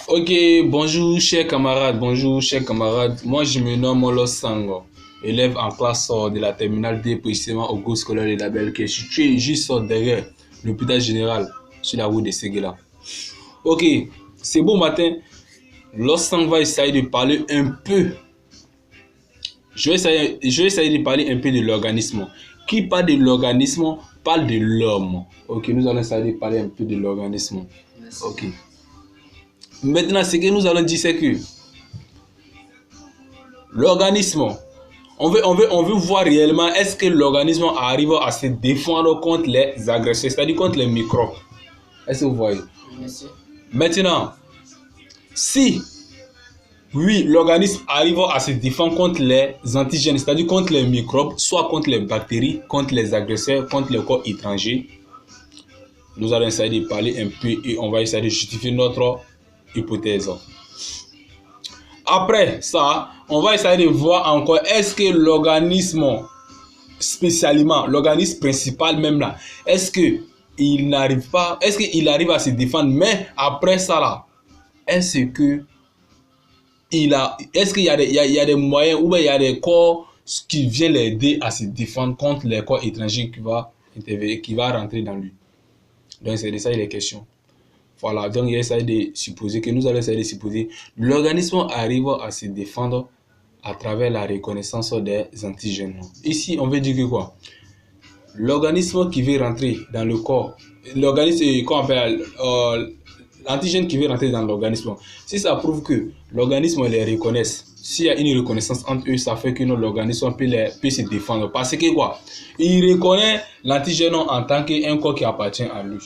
Ok, bonjour chers camarades, Moi je me nomme Los Sango, élève en classe de la terminale D, précisément au groupe scolaire de la Belle, qui est situé juste derrière l'hôpital général sur la route de Séguéla. Ok, c'est bon matin. Los Sango va essayer de parler un peu. Je vais essayer de parler un peu de l'organisme. Qui parle de l'organisme parle de l'homme. Ok, nous allons essayer de parler un peu de l'organisme. Ok. Maintenant, ce que nous allons dire, c'est que l'organisme, on veut voir réellement est-ce que l'organisme arrive à se défendre contre les agresseurs, c'est-à-dire contre les microbes. Est-ce que vous voyez? Merci. Maintenant, si oui, l'organisme arrive à se défendre contre les antigènes, c'est-à-dire contre les microbes, soit contre les bactéries, contre les agresseurs, contre les corps étrangers, nous allons essayer de parler un peu et on va essayer de justifier notre hypothèse. Après ça, on va essayer de voir encore est-ce que l'organisme, spécialement l'organisme principal même là, est-ce qu'il arrive à se défendre, mais après ça là, est-ce qu'il y a des moyens ou bien il y a des corps qui viennent l'aider à se défendre contre les corps étrangers qui va rentrer dans lui. Donc c'est de ça il est question. Voilà, donc il essaie de supposer que nous allons essayer de supposer l'organisme arrive à se défendre à travers la reconnaissance des antigènes. Ici, on veut dire que quoi? L'organisme qui veut rentrer dans le corps, l'antigène qui veut rentrer dans l'organisme, si ça prouve que l'organisme les reconnaisse, s'il y a une reconnaissance entre eux, ça fait que l'organisme peut se défendre. Parce que quoi? Il reconnaît l'antigène en tant qu'un corps qui appartient à lui.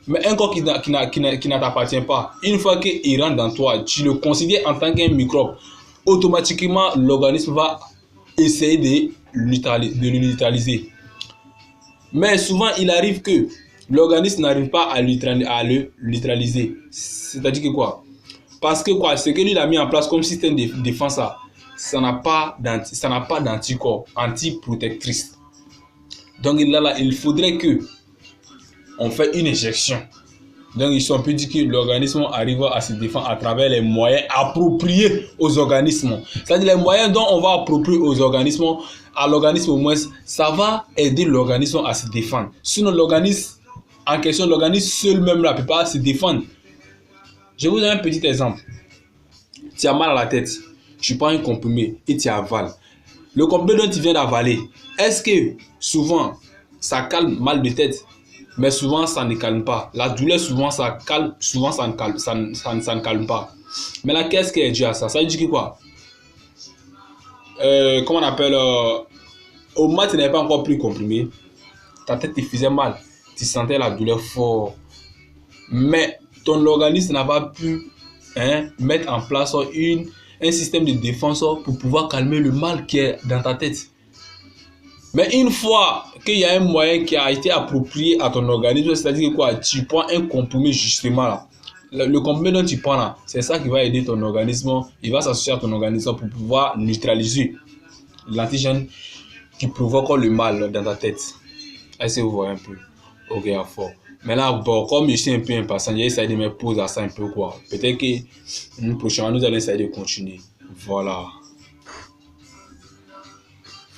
Mais un corps qui ne t'appartient pas, une fois qu'il rentre dans toi, tu le considères en tant qu'un microbe, automatiquement l'organisme va essayer de le neutraliser. Mais souvent, il arrive que l'organisme n'arrive pas à le neutraliser. C'est-à-dire que quoi? Parce que quoi? Ce que lui a mis en place comme système de défense, ça n'a pas d'anticorps, antiprotectrice. Donc là, il faudrait que on fait une injection. Donc ils sont dit que l'organisme arrive à se défendre à travers les moyens appropriés aux organismes. C'est-à-dire les moyens dont on va approprier aux organismes, à l'organisme au moins, ça va aider l'organisme à se défendre. Sinon l'organisme en question, l'organisme seul même là ne peut pas se défendre. Je vous donne un petit exemple. Tu as mal à la tête, tu prends un comprimé et tu avales. Le comprimé dont tu viens d'avaler, est-ce que souvent ça calme mal de tête? Mais souvent ça ne calme pas. La douleur souvent ça calme, souvent ça ne calme pas. Mais là qu'est-ce qui est dû à ça? Ça veut dire que quoi? Comment on appelle au moment où tu n'avais pas encore pris comprimé, ta tête te faisait mal, tu sentais la douleur fort. Mais ton organisme n'a pas pu mettre en place un système de défense pour pouvoir calmer le mal qui est dans ta tête. Mais une fois qu'il y a un moyen qui a été approprié à ton organisme, c'est-à-dire quoi, tu prends un comprimé justement là. Le comprimé dont tu prends là, c'est ça qui va aider ton organisme. Il va s'associer à ton organisme pour pouvoir neutraliser l'antigène qui provoque le mal dans ta tête. Est-ce que vous voyez un peu? Ok, à fort. Mais là, bon, comme je suis un peu impatient, j'essaie de me poser à ça un peu quoi. Peut-être que prochainement, nous allons essayer de continuer. Voilà.